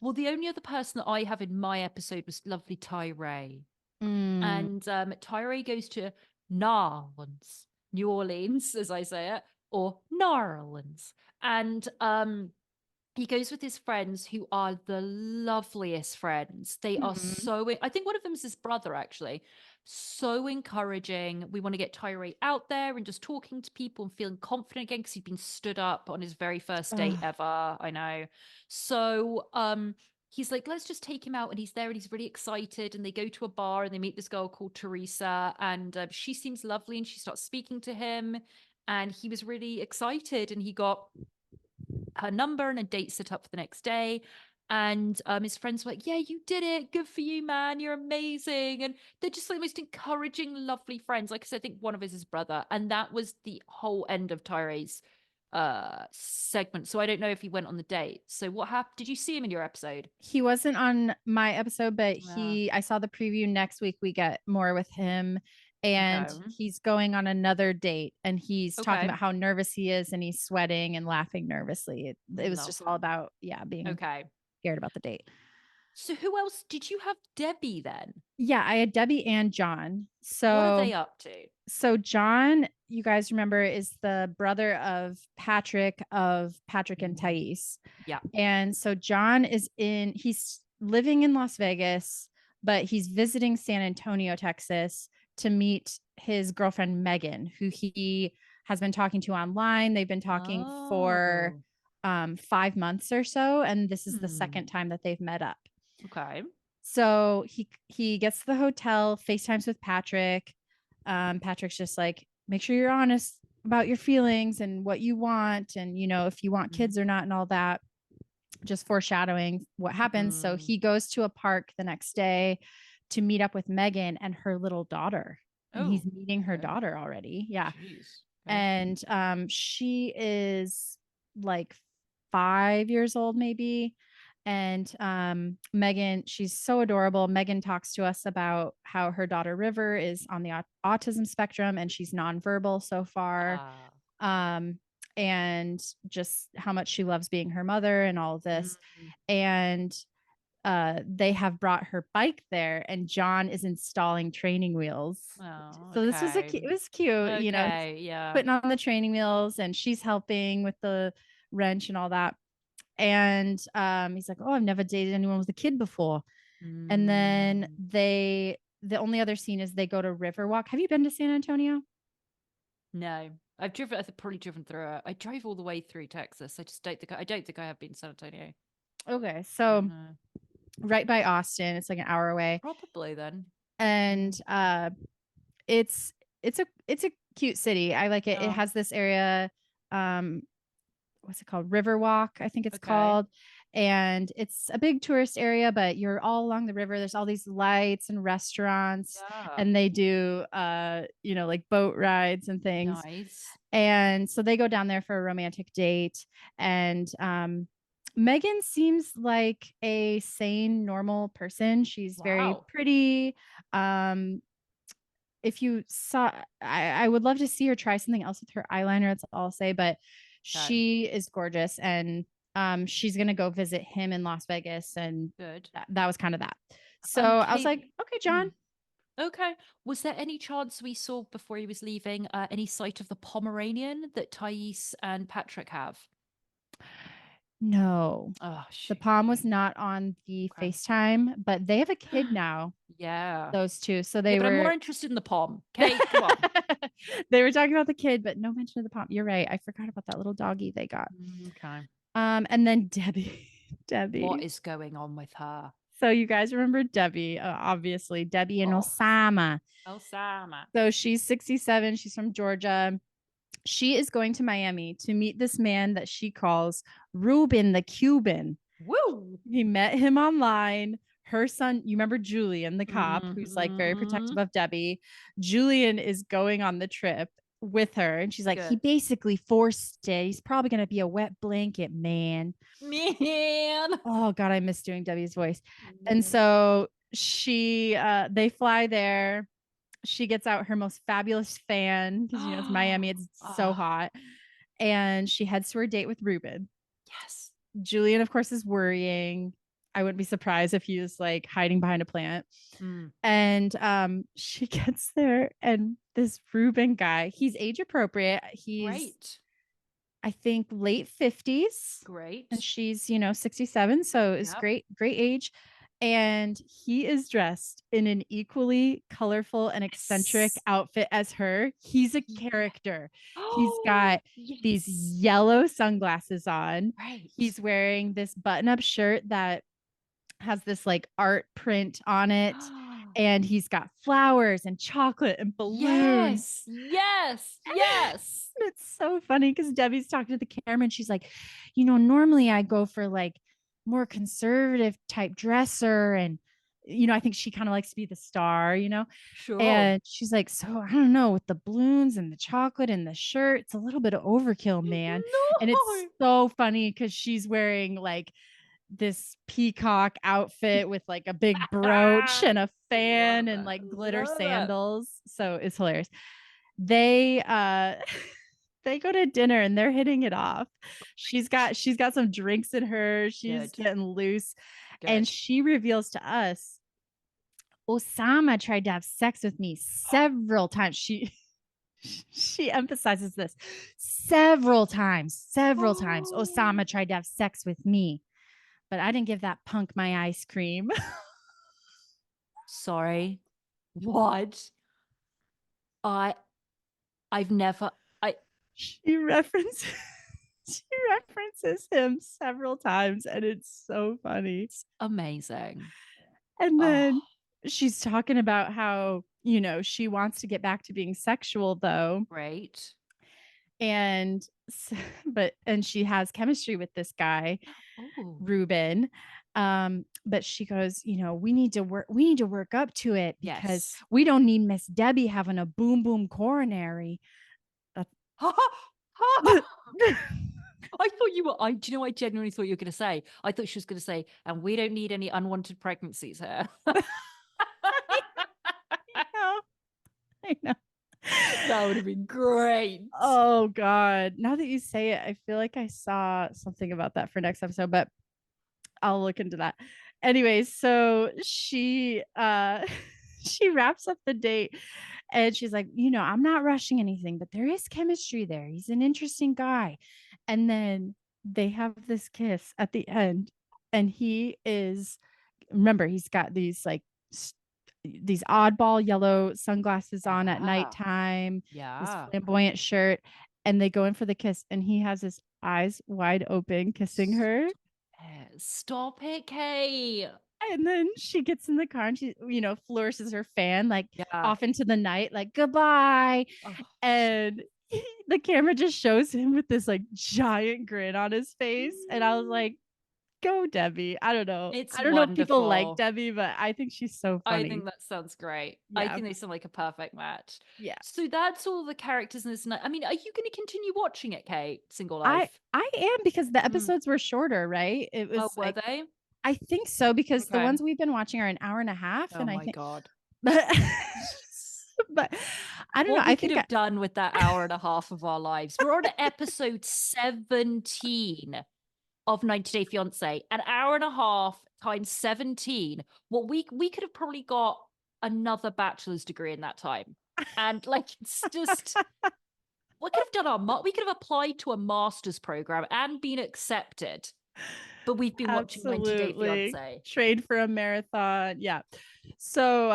Well, the only other person that I have in my episode was lovely Tyree. And Tyree goes to New Orleans, as I say it, or Narlands. And he goes with his friends who are the loveliest friends. They are so, I think one of them is his brother, actually. So encouraging. We want to get Tyree out there and just talking to people and feeling confident again because he'd been stood up on his very first date ever. I know. So he's like, let's just take him out. And he's there and he's really excited. And they go to a bar and they meet this girl called Teresa. And she seems lovely and she starts speaking to him. And he was really excited and he got her number and a date set up for the next day. And his friends were like, yeah, you did it. Good for you, man. You're amazing. And they're just like the most encouraging, lovely friends. Like I said, I think one of us is his brother. And that was the whole end of Tyree's segment, so I don't know if he went on the date. So what happened? Did you see him in your episode? He wasn't on my episode, but Yeah. I saw the preview. Next week we get more with him, and Okay. he's going on another date, and he's talking Okay. about how nervous he is, and he's sweating and laughing nervously. It was just all Lovely. about, yeah, being Okay. scared about the date. So who else did you have? Debbie then? Yeah, I had Debbie and John. What are So they up to? John, you guys remember, is the brother of Patrick and Thais. Yeah. And so John he's living in Las Vegas, but he's visiting San Antonio, Texas to meet his girlfriend Megan, who he has been talking to online. They've been talking for Oh. 5 months or so, and this is the Hmm. second time that they've met up. Okay. So he gets to the hotel, FaceTimes with Patrick. Patrick's just like, make sure you're honest about your feelings and what you want, and if you want Mm. kids or not, and all that. Just foreshadowing what happens. So Mm. he goes to a park the next day to meet up with Megan and her little daughter. And he's Oh. meeting her Okay. daughter already. Yeah. Jeez. Okay. And she is like 5 years old, maybe. And Megan, she's so adorable. Megan talks to us about how her daughter River is on the autism spectrum and she's nonverbal so far. Ah. Um, and just how much she loves being her mother and all of this. Mm. And they have brought her bike there, and John is installing training wheels. Oh, So this was okay. it was cute, he's Okay. Yeah. putting on the training wheels and she's helping with the wrench and all that. And he's like, oh, I've never dated anyone with a kid before. And then Mm. the only other scene is they go to Riverwalk. Have you been to San Antonio? No. I've driven. I've probably driven through it. I drove all the way through Texas. I just don't think. I don't think I have been to San Antonio. Okay, so No. right by Austin, it's like an hour away. Probably then. And it's it's a cute city. I like it. It Yeah. has this area, um what's it called? Riverwalk, I think it's Okay. called. And it's a big tourist area, but you're all along the river. There's all these lights and restaurants, Yeah. and they do like boat rides and things. Nice. And so they go down there for a romantic date. And Megan seems like a sane, normal person. She's very Wow. pretty. Um, if you saw, I would love to see her try something else with her eyeliner. That's all I'll say. But Okay. she is gorgeous, and she's gonna go visit him in Las Vegas, and Good. that was kind of that. So I was Kate. like, okay, John. Okay. Was there any chance we saw before he was leaving any sight of the Pomeranian that Thais and Patrick have? No, Oh, the shoot. Palm was Okay. not on the Okay. FaceTime, but they have a kid now, Yeah. those two. So Yeah, they but I'm more were interested in the Pom. Okay, come on. they were talking about the kid, but no mention of the Palm. You're right. I forgot about that little doggy they got. Okay. And then Debbie. What Debbie. is going on with her? So you guys remember Debbie, obviously, Debbie and Oh, Osama. Osama. So she's 67. She's from Georgia. She is going to Miami to meet this man that she calls Ruben the Cuban. Woo! He met him online. Her son, you remember Julian, the cop, who's like very Mm-hmm. protective of Debbie. Julian is going on the trip with her. And she's like, he Good. basically forced it. He's probably going to be a wet blanket man. Man. Oh, God, I miss doing Debbie's voice. And Mm. so they fly there. She gets out her most fabulous fan because it's Miami, it's so Ah, hot. And she heads to her date with Ruben. yes. Julian, of course, is worrying. I wouldn't be surprised if he was like hiding behind a plant. Mm, And she gets there, and this Ruben guy, he's age appropriate. He's, great. I think, late 50s, and Great. she's 67, so it's Yep. great age. And he is dressed in an equally colorful and eccentric Yes. outfit as her. He's a Yeah. character. He's Oh, got these yes. yellow sunglasses on. Right. He's wearing this button-up shirt that has this like art print on it, and he's got flowers and chocolate and balloons. Yes. Yes. Yes. It's so funny because Debbie's talking to the cameraman. She's like, normally I go for like more conservative type dresser, and I think she kind of likes to be the star, Sure. and she's like, so I don't know, with the balloons and the chocolate and the shirt, it's a little bit of overkill, man. And it's No. so funny because she's wearing like this peacock outfit with like a big brooch and a fan Love and it. like glitter Love it. sandals. So it's hilarious. They they go to dinner and they're hitting it off. She's got some drinks in her. She's Good. getting loose. And Good. she reveals to us, Osama tried to have sex with me several times. She emphasizes this several times. Osama tried to have sex with me, but I didn't give that punk my ice cream. Sorry. What? I I've never I she references she references him several times and it's so funny. it's amazing. And Oh, then she's talking about how, she wants to get back to being sexual though. great. And and she has chemistry with this guy, Oh, Ruben. But she goes, we need to work up to it because yes. we don't need Miss Debbie having a boom boom coronary. I thought you were. Do you know? I genuinely thought you were going to say. I thought she was going to say, and we don't need any unwanted pregnancies here. I know. I know. That would have been great. Oh God. Now that you say it, I feel like I saw something about that for next episode, but I'll look into that. Anyways, so she she wraps up the date and she's like, I'm not rushing anything, but there is chemistry there. He's an interesting guy. And then they have this kiss at the end. And he is, remember, he's got these like these oddball yellow sunglasses on at Yeah, nighttime, this yeah. flamboyant shirt, and they go in for the kiss, and he has his eyes wide open kissing her. Stop it, Kate. And then she gets in the car and she, flourishes her fan like Yeah. off into the night, like goodbye. Oh, And the camera just shows him with this like giant grin on his face. And I was like, go, Debbie. I don't know. it's I don't know if people like wonderful. Debbie, but I think she's so I think funny. that sounds great. I Yeah. think they sound like a perfect match. Yeah. So that's all the characters in this night. I mean, are you going to continue watching it, Kate? Single I Life. I am because the Mm. episodes were shorter, right? It Oh, was were like they? I think so because the Okay. ones we've been watching are an hour and a half, Oh and I my think, God. but but I don't know. What we I could think have done with that hour and a half of our lives. We're on episode 17 of 90 Day Fiance. An hour and a half times 17. What we could have probably got another bachelor's degree in that time. And like it's just we could have done we could have applied to a master's program and been accepted. But we've been watching 90 Day absolutely Fiance. trade for a marathon. Yeah. So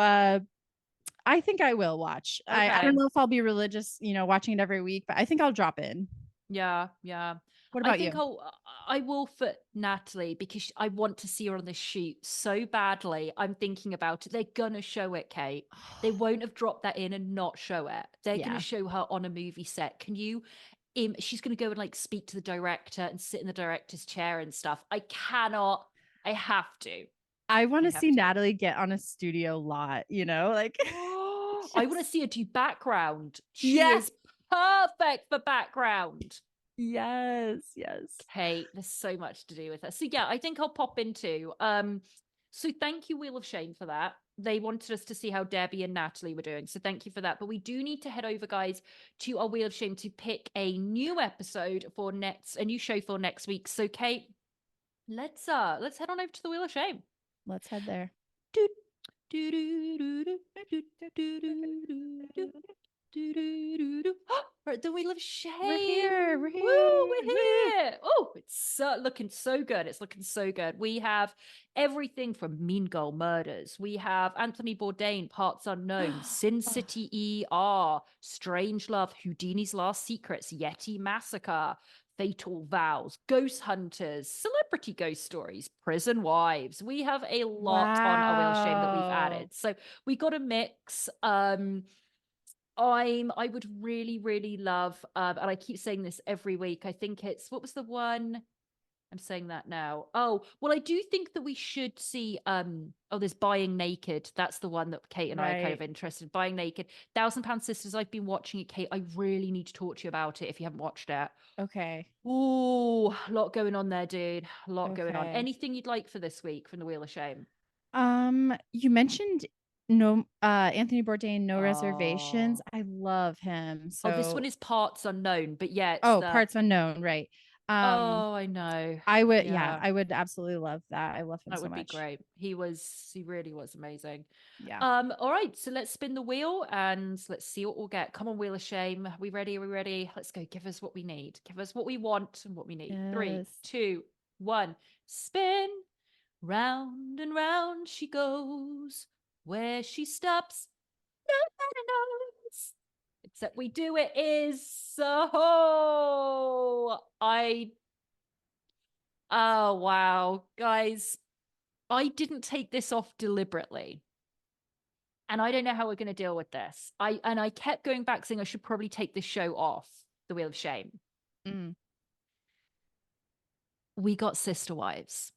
I think I will watch. I don't Okay. know if I'll be religious, watching it every week, but I think I'll drop in. Yeah, yeah. What I about think you? I will for Natalie because I want to see her on the shoot so badly. I'm thinking about it. They're gonna show it, Kate. They won't have dropped that in and not show it. They're gonna Yeah. show her on a movie set. Can you? She's gonna go and like speak to the director and sit in the director's chair and stuff. I cannot. I have to. I want I to have see to. Natalie get on a studio lot, like I want to just see her do background. She yeah. is perfect for background. Yes, yes. Hey, there's so much to do with her. So yeah, I think I'll pop into. So thank you, Wheel of Shame, for that. They wanted us to see how Debbie and Natalie were doing. So thank you for that. But we do need to head over, guys, to our Wheel of Shame to pick a new episode for a new show for next week. So Kate, let's head on over to the Wheel of Shame. Let's head there. Do, do, do, do, do, do, do, do, do, do. We're at the Wheel of We're Shame. here. We're Woo, here. we're Woo. here. Oh, it's looking so good. It's looking so good. We have everything from Mean Girl Murders. We have Anthony Bourdain, Parts Unknown, Sin Oh, City ER, Strange Love, Houdini's Last Secrets, Yeti Massacre, Fatal Vows, Ghost Hunters, Celebrity Ghost Stories, Prison Wives. We have a lot on our Wheel of Shame that we've wow. added. So we got a mix. I would really, really love, and I keep saying this every week. I think it's what was the one? I'm saying that now. Oh, well, I do think that we should see there's Buying Naked. That's the one that Kate and I are kind of Right. interested in. Buying Naked. £1,000 Sisters. I've been watching it, Kate. I really need to talk to you about it if you haven't watched it. Okay. Ooh, a lot going on there, dude. A lot going on. Okay. Anything you'd like for this week from the Wheel of Shame? You mentioned no Anthony Bourdain, No Reservations. Oh. I love him. Oh, this one So, is Parts Unknown, but yeah, it's oh, the Parts Unknown, right. Um oh, I know. yeah, Yeah. I would absolutely love that. I love him That so would be much. great. He really was amazing. Yeah. All right, so let's spin the wheel and let's see what we'll get. Come on, Wheel of Shame. Are we ready? Are we ready? Let's go. Give us what we need. Give us what we want and what we need. Three, Yes. two, one. Spin. Round and round she goes. Where she stops, nobody knows. Except we do it is so oh wow. Guys, I didn't take this off deliberately. And I don't know how we're going to deal with this. I kept going back saying I should probably take this show off the Wheel of Shame. Mm. We got Sister Wives.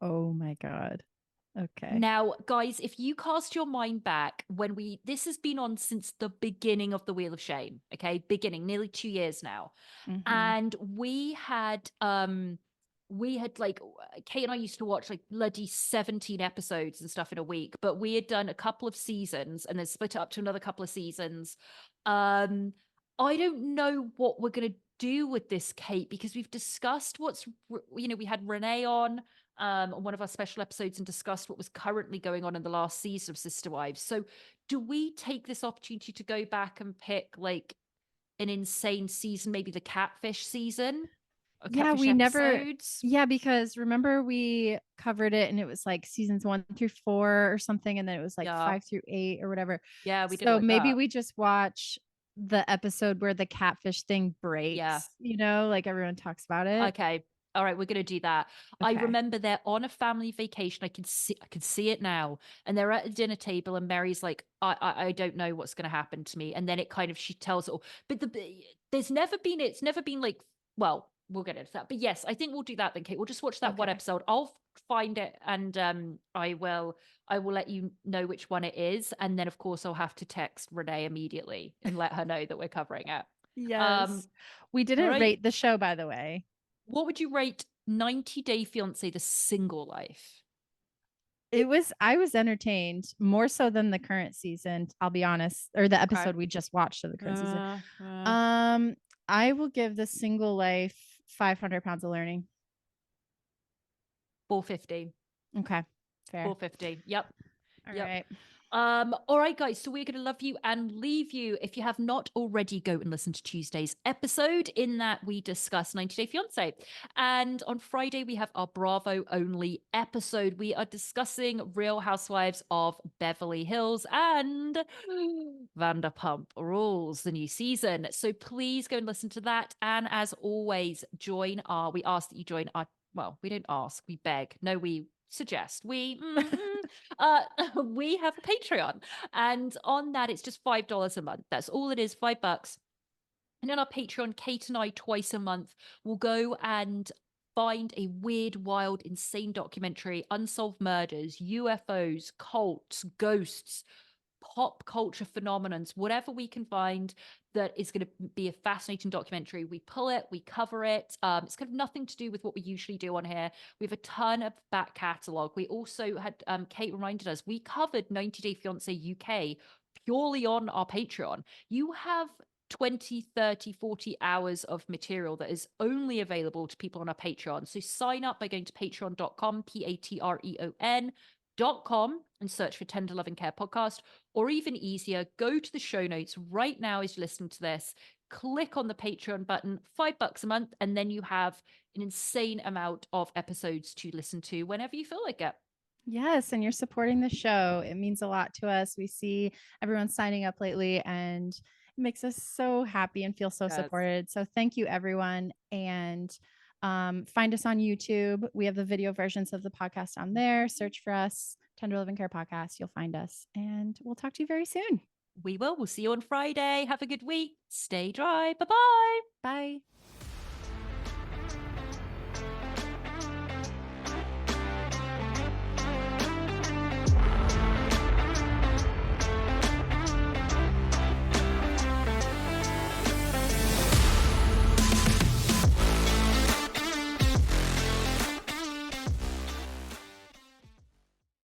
Oh my God. Okay. Now, guys, if you cast your mind back this has been on since the beginning of the Wheel of Shame, okay? Beginning, nearly 2 years now. Mm-hmm. And we had like Kate and I used to watch like bloody 17 episodes and stuff in a week, but we had done a couple of seasons and then split it up to another couple of seasons. I don't know what we're gonna do with this, Kate, because we've discussed we had Renee on one of our special episodes and discussed what was currently going on in the last season of Sister Wives. So do we take this opportunity to go back and pick like an insane season, maybe the catfish season or Yeah, catfish we never, episodes? yeah, because remember we covered it and it was like seasons 1 through 4 or something, and then it was like Yeah. 5 through 8 or whatever. Yeah, we did it So like maybe that. we just watch the episode where the catfish thing Yeah. breaks, like everyone talks about it. Okay. All right, we're gonna do that. I Okay. remember they're on a family vacation. I can see it now. And they're at a dinner table, and Mary's like, I don't know what's gonna happen to me. And then it kind of she tells it all. But it's never been like, well, we'll get into that. But yes, I think we'll do that then, Kate. We'll just watch that one Okay. episode. I'll find it and I will let you know which one it is. And then of course I'll have to text Renee immediately and let her know that we're covering it. Um, Yes. We all didn't right. rate the show, by the way. What would you rate 90 Day Fiance the single life? I was entertained more so than the current season, I'll be honest, or the Okay. episode we just watched of the current season. Uh, uh, Um, I will give the single life 500 pounds of learning. 450. Okay. Fair. 450. Yep. All Yep. right. All right, guys. So we're going to love you and leave you. If you have not already, go and listen to Tuesday's episode. In that, we discuss 90 Day Fiance. And on Friday, we have our Bravo only episode. We are discussing Real Housewives of Beverly Hills and Vanderpump Rules, the new season. So please go and listen to that. And as always, we ask that you join our, well, we don't ask, we beg. No, we suggest. Uh, we have a Patreon, and on that, it's just $5 a month. That's all it is, $5. And on our Patreon, Kate and I twice a month will go and find a weird, wild, insane documentary, unsolved murders, UFOs, cults, ghosts, pop culture phenomenons, whatever we can find that is going to be a fascinating documentary. We pull it, we cover it. It's kind of nothing to do with what we usually do on here. We have a ton of back catalogue. We also had Kate reminded us we covered 90 Day Fiance UK purely on our Patreon. You have 20, 30, 40 hours of material that is only available to people on our Patreon. So sign up by going to patreon.com, patreon.com, and search for Tender Loving Care Podcast. Or even easier, go to the show notes right now as you listen to this, click on the Patreon button, $5 a month, and then you have an insane amount of episodes to listen to whenever you feel like it. Yes, and you're supporting the show. It means a lot to us. We see everyone signing up lately, and it makes us so happy and feel so Yes. supported. So thank you, everyone. And find us on YouTube. We have the video versions of the podcast on there. Search for us, Tender Loving Care Podcast. You'll find us, and we'll talk to you very soon. We will. We'll see you on Friday. Have a good week. Stay dry. Bye-bye. Bye.